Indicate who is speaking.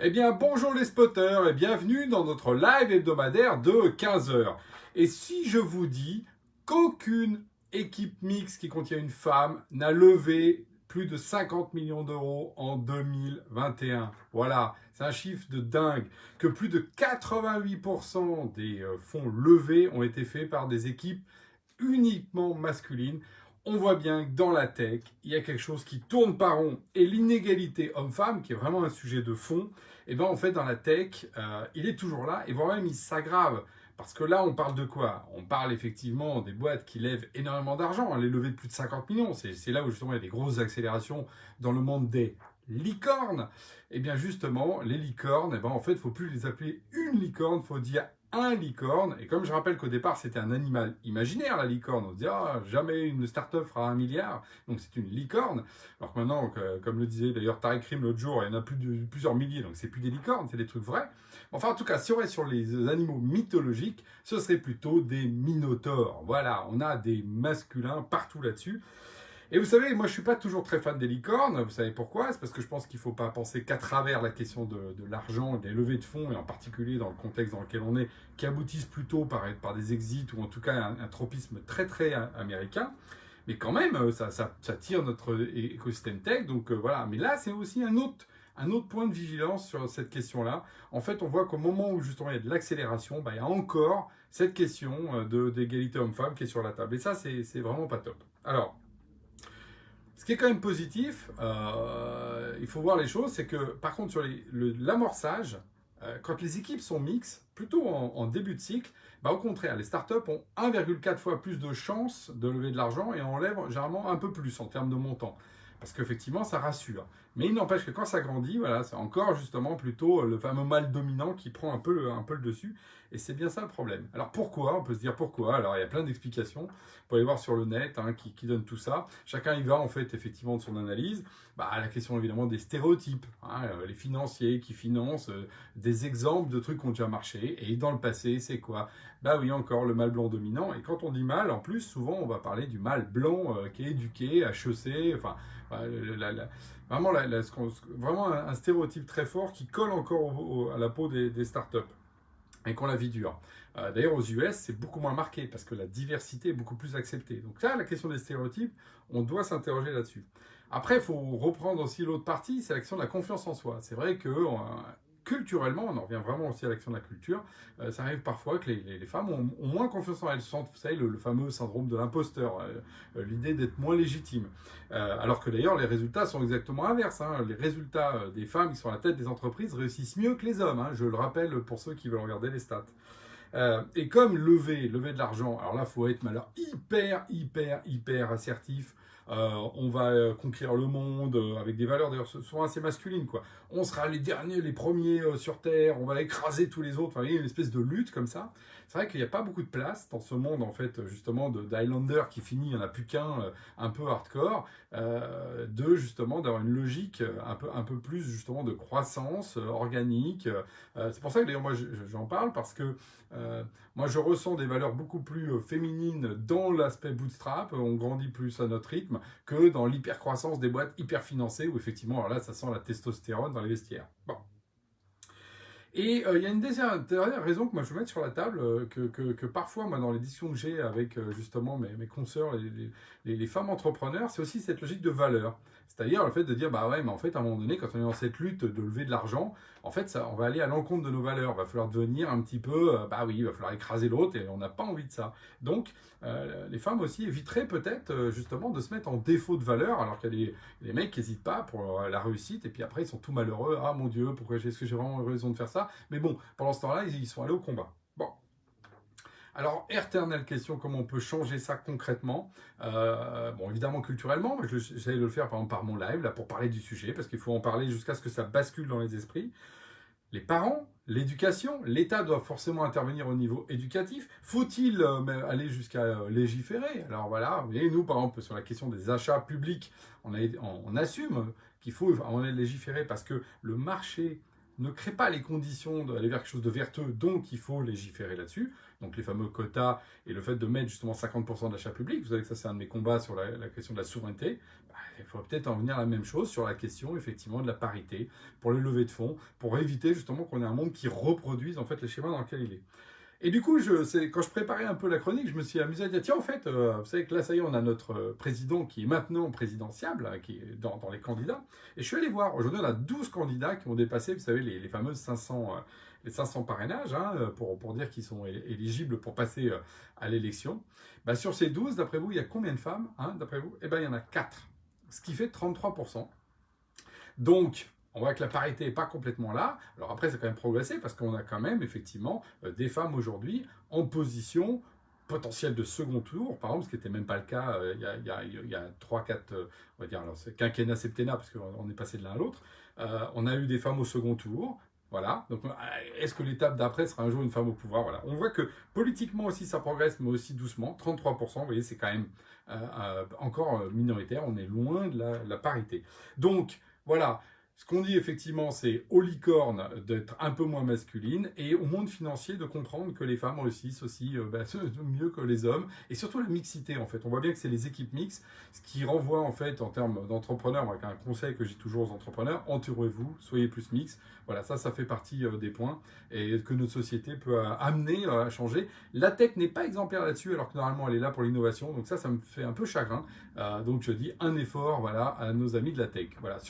Speaker 1: Eh bien, bonjour les spotters et bienvenue dans notre live hebdomadaire de 15 heures. Et si je vous dis qu'aucune équipe mixte qui contient une femme n'a levé plus de 50 millions d'euros en 2021. Voilà, c'est un chiffre de dingue. Que plus de 88% des fonds levés ont été faits par des équipes uniquement masculine, on voit bien que dans la tech, il y a quelque chose qui tourne pas rond. Et l'inégalité homme-femme, qui est vraiment un sujet de fond, et ben en fait dans la tech, il est toujours là et voire même il s'aggrave. Parce que là, on parle de quoi? On parle effectivement des boîtes qui lèvent énormément d'argent. Les levées de plus de 50 millions, c'est là où justement il y a des grosses accélérations dans le monde des licornes. Et bien justement, les licornes, et ben en fait, il ne faut plus les appeler une licorne, il faut dire un licorne. Et comme je rappelle qu'au départ, c'était un animal imaginaire, la licorne. On se dit, ah, jamais une start-up fera 1 milliard. Donc c'est une licorne. Alors que maintenant, comme le disait d'ailleurs Tariq Rim l'autre jour, il y en a plusieurs milliers. Donc c'est plus des licornes, c'est des trucs vrais. Enfin, en tout cas, si on reste sur les animaux mythologiques, ce serait plutôt des minotaures. Voilà, on a des masculins partout là-dessus. Et vous savez, moi je suis pas toujours très fan des licornes. Vous savez pourquoi? C'est parce que je pense qu'il ne faut pas penser qu'à travers la question de l'argent, des levées de fonds, et en particulier dans le contexte dans lequel on est, qui aboutissent plutôt par des exits ou en tout cas un tropisme très très américain. Mais quand même, ça tire notre écosystème tech. Donc voilà. Mais là, c'est aussi un autre point de vigilance sur cette question-là. En fait, on voit qu'au moment où justement il y a de l'accélération, bah, il y a encore cette question d'égalité homme-femme qui est sur la table. Et ça, c'est vraiment pas top. Alors, ce qui est quand même positif, il faut voir les choses, c'est que par contre sur l'amorçage, quand les équipes sont mixtes, plutôt en début de cycle, bah, au contraire, les startups ont 1,4 fois plus de chances de lever de l'argent et en lèvent généralement un peu plus en termes de montant. Parce qu'effectivement, ça rassure. Mais il n'empêche que quand ça grandit, voilà, c'est encore justement plutôt le fameux mâle dominant qui prend un peu le dessus. Et c'est bien ça le problème. Alors pourquoi? On peut se dire pourquoi. Alors il y a plein d'explications. Vous pouvez aller voir sur le net qui donne tout ça. Chacun y va en fait effectivement de son analyse. Bah, la question évidemment des stéréotypes. Les financiers qui financent des exemples de trucs qui ont déjà marché. Et dans le passé, c'est quoi? Bah oui, encore le mâle blanc dominant. Et quand on dit mâle, en plus, souvent on va parler du mâle blanc qui est éduqué, HEC, enfin, vraiment, vraiment un stéréotype très fort qui colle encore à la peau des startups et qu'on la vie dure. D'ailleurs, aux US, c'est beaucoup moins marqué parce que la diversité est beaucoup plus acceptée. Donc là, la question des stéréotypes, on doit s'interroger là-dessus. Après, il faut reprendre aussi l'autre partie, c'est la question de la confiance en soi. C'est vrai que culturellement, on en revient vraiment aussi à l'action de la culture, ça arrive parfois que les femmes ont moins confiance en elles. Vous savez, le fameux syndrome de l'imposteur, l'idée d'être moins légitime. Alors que d'ailleurs, les résultats sont exactement inverses. Les résultats des femmes qui sont à la tête des entreprises réussissent mieux que les hommes. Je le rappelle pour ceux qui veulent regarder les stats. Et comme lever de l'argent, alors là, il faut être malheur hyper assertif. On va conquérir le monde avec des valeurs d'ailleurs souvent assez masculines, quoi. On sera les derniers, les premiers sur Terre, on va écraser tous les autres. Enfin, il y a une espèce de lutte comme ça. C'est vrai qu'il n'y a pas beaucoup de place dans ce monde, en fait, justement, d'Highlander qui finit, il n'y en a plus qu'un un peu hardcore, justement, d'avoir une logique un peu plus, justement, de croissance organique. C'est pour ça que, d'ailleurs, moi, j'en parle parce que moi, je ressens des valeurs beaucoup plus féminines dans l'aspect bootstrap. On grandit plus à notre rythme que dans l'hypercroissance des boîtes hyper financées où effectivement, alors là, ça sent la testostérone dans les vestiaires. Bon. Et il y a une dernière raison que moi je veux mettre sur la table, que parfois, moi, dans les discussions que j'ai avec justement mes consoeurs, les femmes entrepreneurs, c'est aussi cette logique de valeur. C'est-à-dire le fait de dire, bah ouais, mais en fait, à un moment donné, quand on est dans cette lutte de lever de l'argent, en fait, ça, on va aller à l'encontre de nos valeurs. Il va falloir devenir un petit peu, bah oui, il va falloir écraser l'autre et on n'a pas envie de ça. Donc, les femmes aussi éviteraient peut-être justement de se mettre en défaut de valeur, alors qu'il y a des mecs qui n'hésitent pas pour la réussite et puis après ils sont tout malheureux. Ah mon Dieu, pourquoi est-ce que j'ai vraiment raison de faire ça? Mais bon, pendant ce temps-là, ils sont allés au combat. Bon. Alors, éternelle question, comment on peut changer ça concrètement? Bon, évidemment, culturellement, j'essaie de le faire par exemple par mon live, là, pour parler du sujet, parce qu'il faut en parler jusqu'à ce que ça bascule dans les esprits. Les parents, l'éducation, l'État doit forcément intervenir au niveau éducatif. Faut-il aller jusqu'à légiférer? Alors voilà, et nous, par exemple, sur la question des achats publics, on assume qu'il faut légiférer parce que le marché ne crée pas les conditions d'aller vers quelque chose de vertueux, donc il faut légiférer là-dessus. Donc les fameux quotas et le fait de mettre justement 50% d'achat public, vous savez que ça c'est un de mes combats sur la question de la souveraineté, il faut peut-être en venir à la même chose sur la question effectivement de la parité pour les levées de fonds, pour éviter justement qu'on ait un monde qui reproduise en fait les schémas dans lesquels il est. Et du coup, quand je préparais un peu la chronique, je me suis amusé à dire, tiens, en fait, vous savez que là, ça y est, on a notre président qui est maintenant présidentiable, hein, qui est dans les candidats. Et je suis allé voir, aujourd'hui, on a 12 candidats qui ont dépassé, vous savez, les fameuses 500, les 500 parrainages, hein, pour dire qu'ils sont éligibles pour passer à l'élection. Bah, sur ces 12, d'après vous, il y a combien de femmes, hein, d'après vous? Eh bien, il y en a 4, ce qui fait 33%. Donc, on voit que la parité n'est pas complètement là. Alors après, c'est quand même progressé parce qu'on a quand même effectivement des femmes aujourd'hui en position potentielle de second tour, par exemple, ce qui n'était même pas le cas il y a 3-4, on va dire, alors c'est quinquennat, septennat, parce qu'on est passé de l'un à l'autre. On a eu des femmes au second tour. Voilà. Donc, est-ce que l'étape d'après sera un jour une femme au pouvoir? Voilà. On voit que politiquement aussi ça progresse, mais aussi doucement. 33%, vous voyez, c'est quand même encore minoritaire. On est loin de la parité. Donc, voilà. Ce qu'on dit effectivement, c'est aux licornes d'être un peu moins masculine et au monde financier de comprendre que les femmes réussissent aussi mieux que les hommes. Et surtout la mixité, en fait. On voit bien que c'est les équipes mixtes, ce qui renvoie en fait en termes d'entrepreneurs, avec un conseil que j'ai toujours aux entrepreneurs, entourez-vous, soyez plus mix. Voilà, ça fait partie des points et que notre société peut amener à changer. La tech n'est pas exemplaire là-dessus, alors que normalement elle est là pour l'innovation. Donc ça me fait un peu chagrin. Donc je dis un effort, voilà, à nos amis de la tech. Voilà.